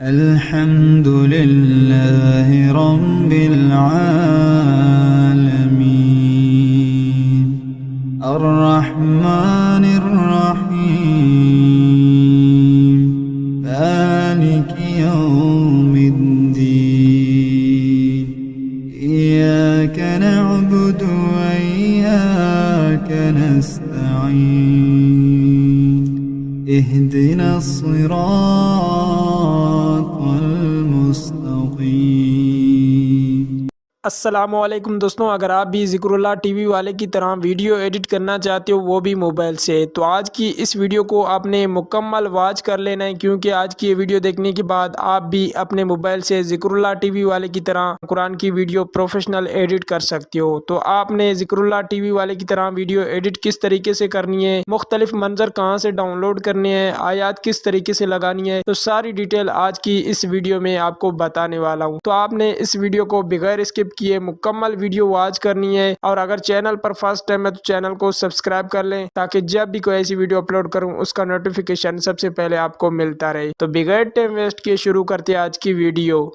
अल्हम्दुलिल्लाहि रब्बिल आलमीन अर्रहमानिर रहीम मालिकि यौमिद्दीन इय्याका नअबुदु व इय्याका नस्तईन इहदिनस सिरातल मुस्तकीम। अस्सलामुअलैकुम दोस्तों, अगर आप भी ज़िक्रुल्लाह टीवी वाले की तरह वीडियो एडिट करना चाहते हो वो भी मोबाइल से, तो आज की इस वीडियो को आपने मुकम्मल वॉच कर लेना है, क्योंकि आज की ये वीडियो देखने के बाद आप भी अपने मोबाइल से ज़िक्रुल्लाह टीवी वाले की तरह कुरान की वीडियो प्रोफेशनल एडिट कर सकते हो। तो आपने ज़िक्रुल्लाह टीवी वाले की तरह वीडियो एडिट किस तरीके से करनी है, मुख्तलिफ मंजर कहाँ से डाउनलोड करने हैं, आयात किस तरीके से लगानी है, तो सारी डिटेल आज की इस वीडियो में आपको बताने वाला हूँ। तो आपने इस वीडियो को बगैर स्किप किए मुकम्मल वीडियो वॉच करनी है, और अगर चैनल पर फर्स्ट टाइम है तो चैनल को सब्सक्राइब कर लें, ताकि जब भी कोई ऐसी वीडियो अपलोड करूं उसका नोटिफिकेशन सबसे पहले आपको मिलता रहे। तो बगैर टाइम वेस्ट किए शुरू करते हैं आज की वीडियो।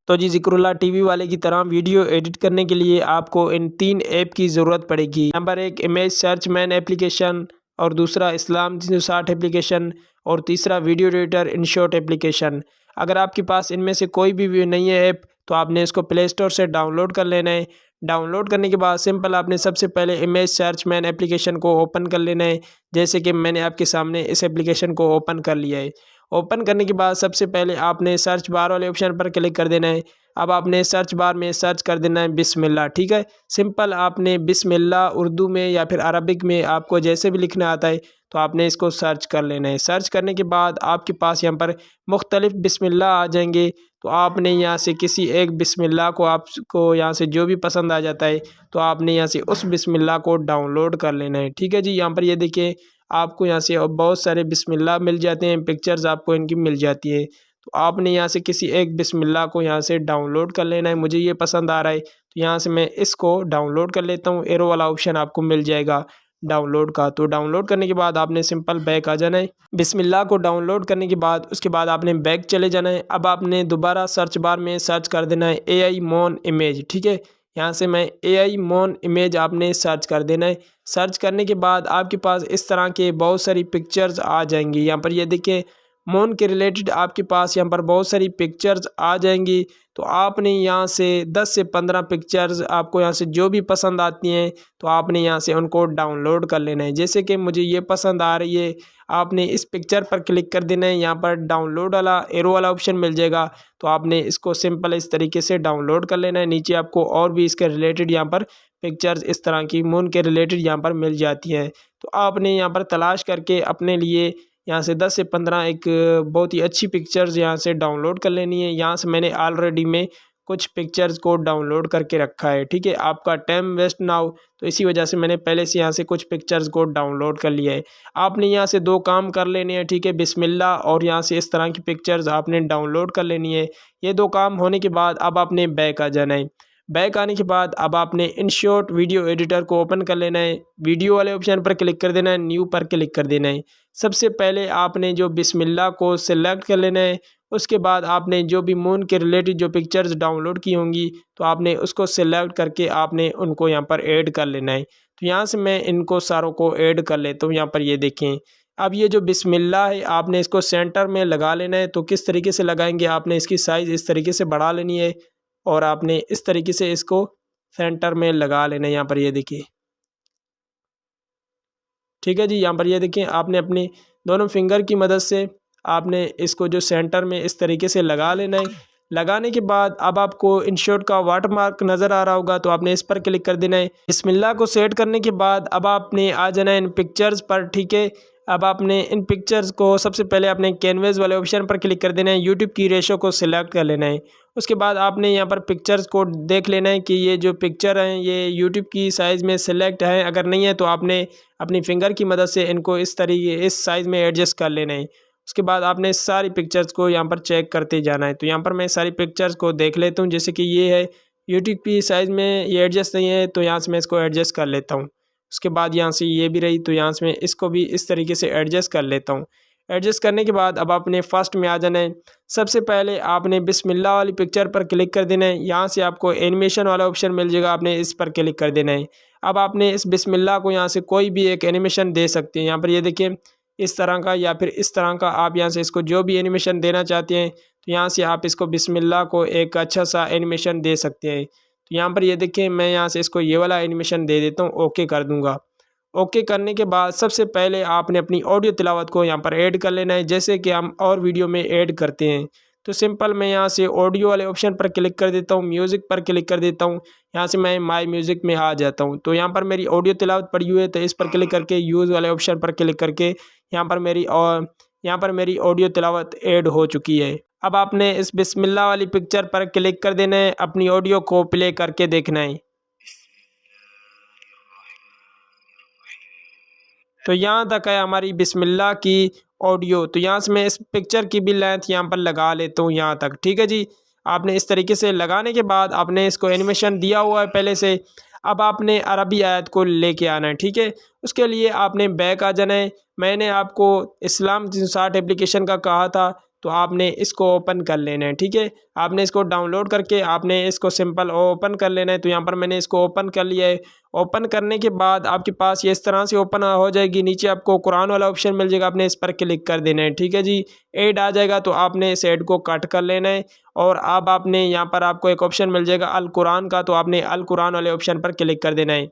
तो जी, ज़िक्रुल्लाह टीवी वाले की तरह वीडियो एडिट करने के लिए आपको इन 3 ऐप की ज़रूरत पड़ेगी। Number 1 image search man application, और दूसरा इस्लाम 360 एप्लीकेशन, और तीसरा वीडियो एडिटर इनशॉट एप्लीकेशन। अगर आपके पास इनमें से कोई भी नहीं है ऐप, तो आपने इसको प्ले स्टोर से डाउनलोड कर लेना है। डाउनलोड करने के बाद सिंपल आपने सबसे पहले इमेज सर्च मैन एप्लीकेशन को ओपन कर लेना है, जैसे कि मैंने आपके सामने इस एप्लीकेशन को ओपन कर लिया है। ओपन करने के बाद सबसे पहले आपने सर्च बार वाले ऑप्शन पर क्लिक कर देना है। अब आपने सर्च बार में सर्च कर देना है बिस्मिल्लाह। ठीक है, सिंपल आपने बिस्मिल्लाह उर्दू में या फिर अरबिक में आपको जैसे भी लिखना आता है तो आपने इसको सर्च कर लेना है। सर्च करने के बाद आपके पास यहाँ पर मुख्तलिफ बिस्मिल्लाह आ जाएंगे, तो आपने यहाँ से किसी एक बिस्मिल्लाह को, आपको यहाँ से जो भी पसंद आ जाता है तो आपने यहाँ से उस बिस्मिल्लाह को डाउनलोड कर लेना है। ठीक है जी, यहाँ पर ये देखिए आपको यहाँ से बहुत सारे बिस्मिल्लाह मिल जाते हैं, पिक्चर्स आपको इनकी मिल जाती है। तो आपने यहाँ से किसी एक बिस्मिल्लाह को यहाँ से डाउनलोड कर लेना है। मुझे ये पसंद आ रहा है तो यहाँ से मैं इसको डाउनलोड कर लेता हूँ। एरो वाला ऑप्शन आपको मिल जाएगा डाउनलोड का। तो डाउनलोड करने के बाद आपने सिंपल बैक आ जाना है। बिस्मिल्लाह को डाउनलोड करने के बाद उसके बाद आपने बैक चले जाना है। अब आपने दोबारा सर्च बार में सर्च कर देना है AI मोन इमेज। ठीक है, यहाँ से मैं AI मोन इमेज आपने सर्च कर देना है। सर्च करने के बाद आपके पास इस तरह के बहुत सारी पिक्चर्स आ जाएंगी। यहाँ पर ये देखिए मौन के रिलेटेड आपके पास यहाँ पर बहुत सारी पिक्चर्स आ जाएंगी। तो आपने यहाँ से 10 से 15 पिक्चर्स, आपको यहाँ से जो भी पसंद आती हैं तो आपने यहाँ से उनको डाउनलोड कर लेना है। जैसे कि मुझे ये पसंद आ रही है, आपने इस पिक्चर पर क्लिक कर देना है। यहाँ पर डाउनलोड वाला एरो वाला ऑप्शन मिल जाएगा, तो आपने इसको सिंपल इस तरीके से डाउनलोड कर लेना है। नीचे आपको और भी इसके रिलेटेड यहाँ पर पिक्चर्स इस तरह की मून के रिलेटेड यहाँ पर मिल जाती हैं। तो आपने यहाँ पर तलाश करके अपने लिए यहाँ से 10 से 15 एक बहुत ही अच्छी पिक्चर्स यहाँ से डाउनलोड कर लेनी है। यहाँ से मैंने ऑलरेडी में कुछ पिक्चर्स को डाउनलोड करके रखा है। ठीक है, आपका टाइम वेस्ट ना हो तो इसी वजह से मैंने पहले से यहाँ से कुछ पिक्चर्स को डाउनलोड कर लिया है। आपने यहाँ से 2 काम कर लेने हैं। ठीक है, बिस्मिल्लाह और यहाँ से इस तरह की पिक्चर्स आपने डाउनलोड कर लेनी है। ये 2 काम होने के बाद अब आपने बैक आ जाना है। बैक आने के बाद अब आपने इनशॉट वीडियो एडिटर को ओपन कर लेना है। वीडियो वाले ऑप्शन पर क्लिक कर देना है, न्यू पर क्लिक कर देना है। सबसे पहले आपने जो बिस्मिल्लाह को सिलेक्ट कर लेना है। उसके बाद आपने जो भी मून के रिलेटेड जो पिक्चर्स डाउनलोड की होंगी तो आपने उसको सिलेक्ट करके आपने उनको यहाँ पर ऐड कर लेना है। तो यहाँ से मैं इनको सारों को ऐड कर लेता हूँ। यहाँ पर ये देखें, अब ये जो बिस्मिल्लाह है आपने इसको सेंटर में लगा लेना है। तो किस तरीके से लगाएंगे, आपने इसकी साइज़ इस तरीके से बढ़ा लेनी है और आपने इस तरीके से इसको सेंटर में लगा लेना है। यहाँ पर ये देखिए, ठीक है जी। यहाँ पर ये देखिए आपने अपने दोनों फिंगर की मदद से आपने इसको जो सेंटर में इस तरीके से लगा लेना है। लगाने के बाद अब आपको इनशॉट का वाटरमार्क नज़र आ रहा होगा, तो आपने इस पर क्लिक कर देना है। बिस्मिल्लाह को सेट करने के बाद अब आपने आ जाना है इन पिक्चर्स पर। ठीक है, अब आपने इन पिक्चर्स को सबसे पहले आपने कैनवेस वाले ऑप्शन पर क्लिक कर देना है। यूट्यूब की रेशो को सिलेक्ट कर लेना है। उसके बाद आपने यहाँ पर पिक्चर्स को देख लेना है कि ये जो पिक्चर हैं ये यूट्यूब की साइज़ में सिलेक्ट है। अगर नहीं है तो आपने अपनी फिंगर की मदद से इनको इस तरीके इस साइज़ में एडजस्ट कर लेना है। उसके बाद आपने सारी पिक्चर्स को यहाँ पर चेक करते जाना है। तो यहाँ पर मैं सारी पिक्चर्स को देख लेता हूँ। जैसे कि ये है यूट्यूब की साइज़ में ये एडजस्ट नहीं है, तो यहाँ से मैं इसको एडजस्ट कर लेता हूँ। उसके बाद यहाँ से ये भी रही, तो यहाँ से मैं इसको भी इस तरीके से एडजस्ट कर लेता हूँ। एडजस्ट करने के बाद अब आपने फर्स्ट में आ जाना है। सबसे पहले आपने बिस्मिल्लाह वाली पिक्चर पर क्लिक कर देना है। यहाँ से आपको एनिमेशन वाला ऑप्शन मिल जाएगा, आपने इस पर क्लिक कर देना है। अब आपने इस बिस्मिल्लाह को यहाँ से कोई भी एक एनिमेशन दे सकते हैं। यहाँ पर ये देखिए इस तरह का या फिर इस तरह का, आप यहाँ से इसको जो भी एनिमेशन देना चाहते हैं तो यहाँ से आप इसको बिस्मिल्लाह को एक अच्छा सा एनिमेशन दे सकते हैं। तो यहाँ पर ये देखिए मैं यहाँ से इसको ये वाला एनिमेशन दे देता हूँ, ओके कर दूँगा। ओके करने के बाद सबसे पहले आपने अपनी ऑडियो तिलावत को यहाँ पर ऐड कर लेना है, जैसे कि हम और वीडियो में ऐड करते हैं। तो सिंपल मैं यहाँ से ऑडियो वाले ऑप्शन पर क्लिक कर देता हूँ, म्यूज़िक पर क्लिक कर देता हूँ। यहाँ से मैं माय म्यूज़िक में आ जाता हूँ। तो यहाँ पर मेरी ऑडियो तिलावत पड़ी हुई है, तो इस पर क्लिक करके यूज़ वाले ऑप्शन पर क्लिक करके यहाँ पर मेरी ऑडियो तिलावत ऐड हो चुकी है। अब आपने इस बिस्मिल्लाह वाली पिक्चर पर क्लिक कर देना है, अपनी ऑडियो को प्ले करके देखना है। तो यहाँ तक है हमारी बिस्मिल्लाह की ऑडियो। तो यहाँ से मैं इस पिक्चर की भी लेंथ यहाँ पर लगा लेता हूँ यहाँ तक, ठीक है जी। आपने इस तरीके से लगाने के बाद आपने इसको एनिमेशन दिया हुआ है पहले से। अब आपने अरबी आयत को लेके आना है, ठीक है। उसके लिए आपने बैक आ जाना है। मैंने आपको इस्लाम 360 एप्लीकेशन का कहा था, तो आपने इसको ओपन कर लेना है, ठीक है। आपने इसको डाउनलोड करके आपने इसको सिंपल ओपन कर लेना है। तो यहाँ पर मैंने इसको ओपन कर लिया है। ओपन करने के बाद आपके पास ये इस तरह से ओपन हो जाएगी। नीचे आपको कुरान वाला ऑप्शन मिल जाएगा, आपने इस पर क्लिक कर देना है, ठीक है जी। ऐड आ जाएगा तो आपने इस ऐड को कट कर लेना है। और अब आपने यहाँ पर आपको एक ऑप्शन मिल जाएगा अल कुरान का, तो आपने अल कुरान वाले ऑप्शन पर क्लिक कर देना है।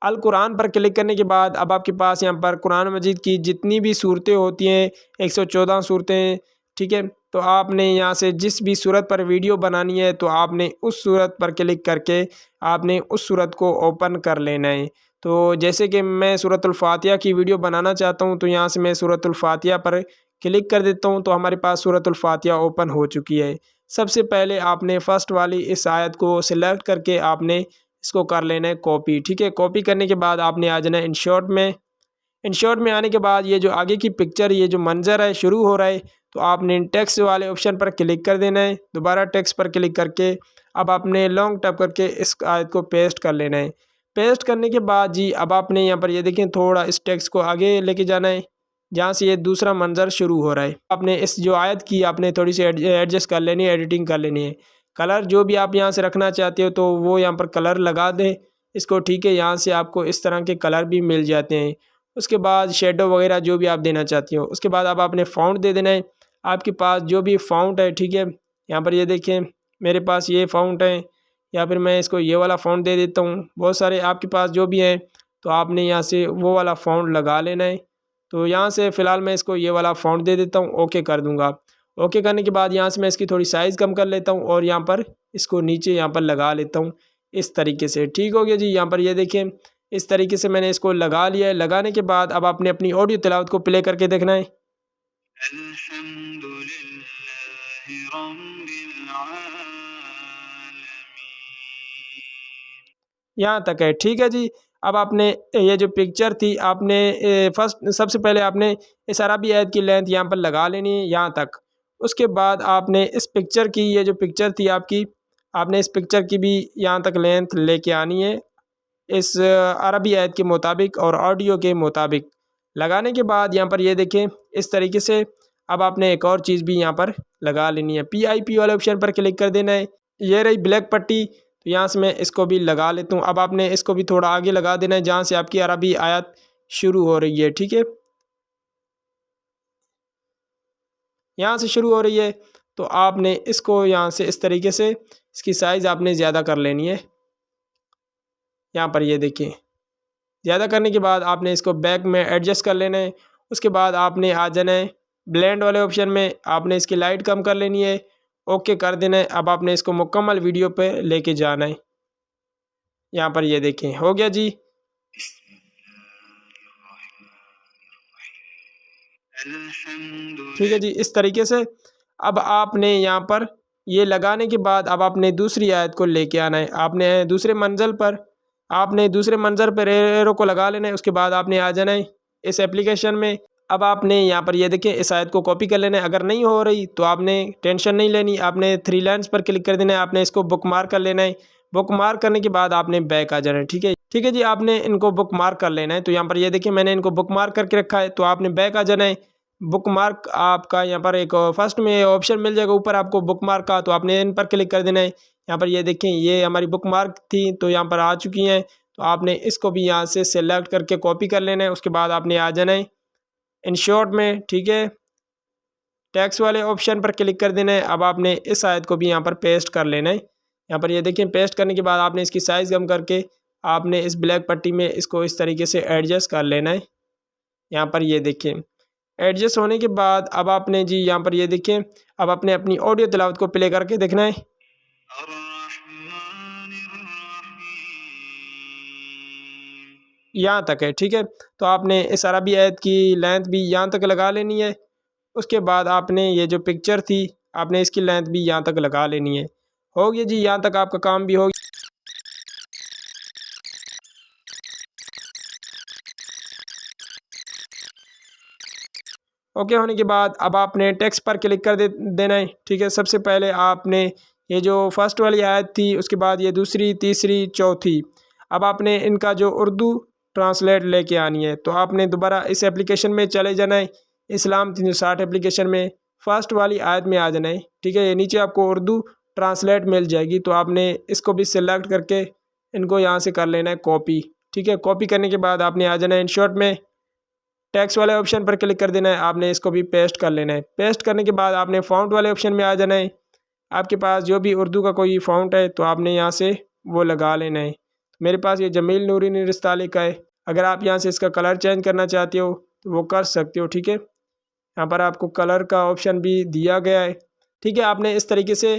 अल कुरान पर क्लिक करने के बाद अब आपके पास यहाँ पर कुरान मजीद की जितनी भी सूरतें होती हैं 114 सूरतें, ठीक है। तो आपने यहाँ से जिस भी सूरत पर वीडियो बनानी है तो आपने उस सूरत पर क्लिक करके आपने उस सूरत को ओपन कर लेना है। तो जैसे कि मैं सूरतुल फातिहा की वीडियो बनाना चाहता हूँ, तो यहाँ से मैं सूरतुल फातिहा पर क्लिक कर देता हूँ। तो हमारे पास सूरतुल फातिहा ओपन हो चुकी है। सबसे पहले आपने फ़र्स्ट वाली इस आयत को सिलेक्ट करके आपने इसको कर लेना है कॉपी, ठीक है। कॉपी करने के बाद आपने आ जाना है इंशॉट में। इंशॉट में आने के बाद ये जो आगे की पिक्चर, ये जो मंजर है शुरू हो रहा है, तो आपने टेक्स्ट वाले ऑप्शन पर क्लिक कर देना है। दोबारा टेक्स्ट पर क्लिक करके अब आपने लॉन्ग टैप करके इस आयत को पेस्ट कर लेना है। पेस्ट करने के बाद जी अब आपने यहाँ पर ये देखें थोड़ा इस टेक्स्ट को आगे लेके जाना है, जहाँ से ये दूसरा मंजर शुरू हो रहा है। आपने इस जो आयत की आपने थोड़ी सी एडजस्ट कर लेनी है, एडिटिंग कर लेनी है। कलर जो भी आप यहाँ से रखना चाहते हो तो वो यहाँ पर कलर लगा दें इसको, ठीक है। यहाँ से आपको इस तरह के कलर भी मिल जाते हैं। उसके बाद शेडो वगैरह जो भी आप देना चाहते हो। उसके बाद अब आपने फ़ॉन्ट दे देना है, आपके पास जो भी फ़ॉन्ट है, ठीक है। यहाँ पर ये देखें मेरे पास ये फ़ॉन्ट है, या फिर मैं इसको ये वाला फ़ॉन्ट दे देता हूँ। बहुत सारे आपके पास जो भी हैं, तो आपने यहाँ से वो वाला फ़ॉन्ट लगा लेना है। तो यहाँ से फ़िलहाल मैं इसको ये वाला फ़ॉन्ट दे देता हूँ, ओके कर दूँगा। ओके करने के बाद यहाँ से मैं इसकी थोड़ी साइज़ कम कर लेता हूँ और यहाँ पर इसको नीचे यहाँ पर लगा लेता हूँ इस तरीके से, ठीक हो गया जी। यहाँ पर ये देखें इस तरीके से मैंने इसको लगा लिया है। लगाने के बाद अब आपने अपनी ऑडियो तिलावत को प्ले करके देखना है। यहाँ तक है, ठीक है जी। अब आपने ये जो पिक्चर थी आपने फर्स्ट सबसे पहले आपने इस अरबी आयत की लेंथ यहाँ पर लगा लेनी है यहाँ तक। उसके बाद आपने इस पिक्चर की, ये जो पिक्चर थी आपकी, आपने इस पिक्चर की भी यहाँ तक लेंथ लेके आनी है इस अरबी आयत के मुताबिक और ऑडियो के मुताबिक। लगाने के बाद यहाँ पर ये देखें इस तरीके से अब आपने एक और चीज़ भी यहाँ पर लगा लेनी है। PIP वाले ऑप्शन पर क्लिक कर देना है। ये रही ब्लैक पट्टी, तो यहाँ से मैं इसको भी लगा लेता हूँ। अब आपने इसको भी थोड़ा आगे लगा देना है जहाँ से आपकी अरबी आयत शुरू हो रही है, ठीक है। यहाँ से शुरू हो रही है तो आपने इसको यहाँ से इस तरीके से इसकी साइज़ आपने ज़्यादा कर लेनी है। यहाँ पर ये देखिए ज़्यादा करने के बाद आपने इसको बैक में एडजस्ट कर लेना है। उसके बाद आपने आ जाना है ब्लेंड वाले ऑप्शन में, आपने इसकी लाइट कम कर लेनी है, ओके कर देना है। अब आपने इसको मुकम्मल वीडियो पे लेके जाना है। यहाँ पर ये देखें हो गया जी। ठीक है जी, इस तरीके से अब आपने यहाँ पर ये लगाने के बाद अब आपने दूसरी आयत को लेके आना है। आपने दूसरे मंज़र पर एरो को लगा लेना है। उसके बाद आपने आ जाना है इस एप्लीकेशन में। अब आपने यहाँ पर ये देखें इस आयत को कॉपी कर लेना है। अगर नहीं हो रही तो आपने टेंशन नहीं लेनी, आपने 3 लाइन्स पर क्लिक कर देना है। आपने इसको बुकमार्क कर लेना है। बुक मार्क करने के बाद आपने बैक आ जाना है। ठीक है जी, आपने इनको बुक मार्क कर लेना है। तो यहाँ पर ये देखिए मैंने इनको बुक मार्क करके रखा है, तो आपने बैक आ जाना है। बुक मार्क आपका यहाँ पर एक फर्स्ट में ऑप्शन मिल जाएगा ऊपर आपको बुक मार्क का, तो आपने इन पर क्लिक कर देना है। यहाँ पर ये देखें ये हमारी बुक मार्क थी तो यहाँ पर आ चुकी हैं, तो आपने इसको भी यहाँ से सेलेक्ट करके कॉपी कर लेना है। उसके बाद आपने आ जाना है इन शॉर्ट में। ठीक है, टेक्स्ट वाले ऑप्शन पर क्लिक कर देना है। अब आपने इस आयत को भी यहाँ पर पेस्ट कर लेना है। यहाँ पर ये देखिए पेस्ट करने के बाद आपने इसकी साइज़ कम करके आपने इस ब्लैक पट्टी में इसको इस तरीके से एडजस्ट कर लेना है। यहाँ पर ये देखें एडजस्ट होने के बाद अब आपने जी यहाँ पर ये देखें अब आपने अपनी ऑडियो तिलावत को प्ले करके देखना है। यहाँ तक है। ठीक है, तो आपने इस अरबी आयत की लेंथ भी यहाँ तक लगा लेनी है। उसके बाद आपने ये जो पिक्चर थी आपने इसकी लेंथ भी यहाँ तक लगा लेनी है। हो गया जी, यहाँ तक आपका काम भी हो गया। ओके होने के बाद अब आपने टेक्स्ट पर क्लिक कर देना है। ठीक है, सबसे पहले आपने ये जो फर्स्ट वाली आयत थी उसके बाद ये दूसरी तीसरी चौथी, अब आपने इनका जो उर्दू ट्रांसलेट लेके आनी है। तो आपने दोबारा इस एप्लीकेशन में चले जाना है, इस्लाम 360 एप्लीकेशन में फ़र्स्ट वाली आयत में आ जाना है। ठीक है, ये नीचे आपको उर्दू ट्रांसलेट मिल जाएगी, तो आपने इसको भी सिलेक्ट करके इनको यहाँ से कर लेना है कॉपी। ठीक है, कॉपी करने के बाद आपने आ जाना है इन शॉर्ट में, टेक्स्ट वाले ऑप्शन पर क्लिक कर देना है। आपने इसको भी पेस्ट कर लेना है। पेस्ट करने के बाद आपने फ़ॉन्ट वाले ऑप्शन में आ जाना है। आपके पास जो भी उर्दू का कोई फ़ॉन्ट है तो आपने यहाँ से वो लगा लेना है। मेरे पास ये जमील नूरी रिस्ताली का है। अगर आप यहाँ से इसका कलर चेंज करना चाहते हो तो वो कर सकते हो। ठीक है, यहाँ पर आपको कलर का ऑप्शन भी दिया गया है। ठीक है, आपने इस तरीके से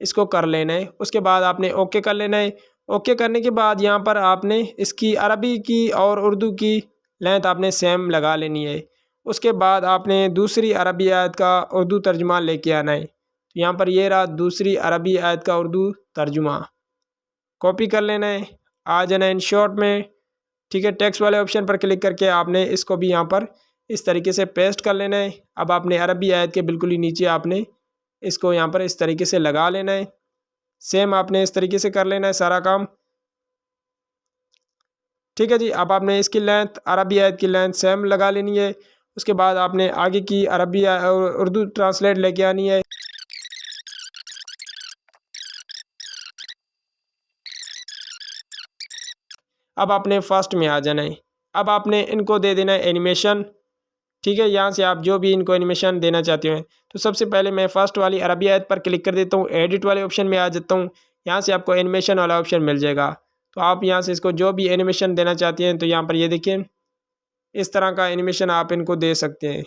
इसको कर लेना है। उसके बाद आपने ओके कर लेना है। ओके करने के बाद यहाँ पर आपने इसकी अरबी की और उर्दू की लेंथ आपने सेम लगा लेनी है। उसके बाद आपने दूसरी अरबी आयत का उर्दू तर्जुमा लेके आना है। तो यहाँ पर ये रहा दूसरी अरबी आयत का उर्दू तर्जुमा, कॉपी कर लेना है, आ जाना है इन शॉर्ट में। ठीक है, टेक्स्ट वाले ऑप्शन पर क्लिक करके आपने इसको भी यहाँ पर इस तरीके से पेस्ट कर लेना है। अब आपने अरबी आयत के बिल्कुल ही नीचे आपने इसको यहाँ पर इस तरीके से लगा लेना है। सेम आपने इस तरीके से कर लेना है सारा काम। ठीक है जी, अब आपने इसकी लेंथ अरबी आयत की लेंथ सेम लगा लेनी है। उसके बाद आपने आगे की अरबी उर्दू ट्रांसलेट लेके आनी है। अब आपने फर्स्ट में आ जाना है। अब आपने इनको दे देना है एनिमेशन। ठीक है, यहाँ से आप जो भी इनको एनिमेशन देना चाहते हो। तो सबसे पहले मैं फ़र्स्ट वाली अरबी आयत पर क्लिक कर देता हूँ, एडिट वाले ऑप्शन में आ जाता हूँ। यहाँ से आपको एनिमेशन वाला ऑप्शन मिल जाएगा, तो आप यहाँ से इसको जो भी एनिमेशन देना चाहते हैं तो यहाँ पर ये देखिए इस तरह का एनिमेशन आप इनको दे सकते हैं।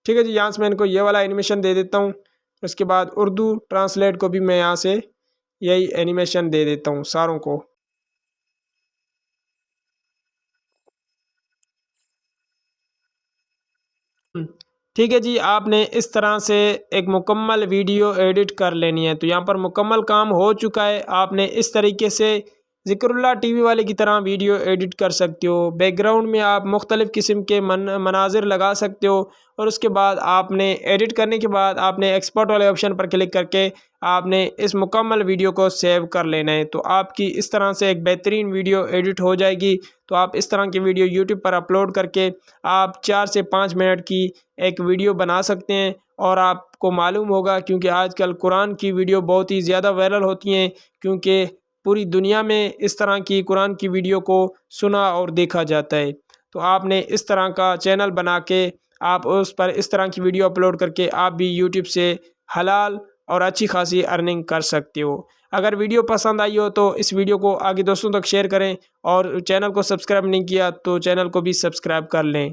ठीक है जी, यहाँ से मैं इनको ये वाला एनिमेशन दे देता हूँ। उसके बाद उर्दू ट्रांसलेट को भी मैं यहाँ से यही एनिमेशन दे देता हूँ सारों को। ठीक है जी, आपने इस तरह से एक मुकम्मल वीडियो एडिट कर लेनी है। तो यहाँ पर मुकम्मल काम हो चुका है। आपने इस तरीके से ज़िक्रुल्लाह टीवी वाले की तरह वीडियो एडिट कर सकते हो। बैकग्राउंड में आप मुख्तलिफ़ किस्म के मनाजिर लगा सकते हो, और उसके बाद आपने एडिट करने के बाद आपने एक्सपोर्ट वाले ऑप्शन पर क्लिक करके आपने इस मुकम्मल वीडियो को सेव कर लेना है। तो आपकी इस तरह से एक बेहतरीन वीडियो एडिट हो जाएगी। तो आप इस तरह की वीडियो यूट्यूब पर अपलोड करके आप 4 से 5 मिनट की एक वीडियो बना सकते हैं। और आपको मालूम होगा, क्योंकि आजकल कुरान की वीडियो बहुत ही ज़्यादा वायरल होती हैं, क्योंकि पूरी दुनिया में इस तरह की कुरान की वीडियो को सुना और देखा जाता है। तो आपने इस तरह का चैनल बना के आप उस पर इस तरह की वीडियो अपलोड करके आप भी यूट्यूब से हलाल और अच्छी खासी अर्निंग कर सकते हो। अगर वीडियो पसंद आई हो तो इस वीडियो को आगे दोस्तों तक शेयर करें, और चैनल को सब्सक्राइब नहीं किया तो चैनल को भी सब्सक्राइब कर लें।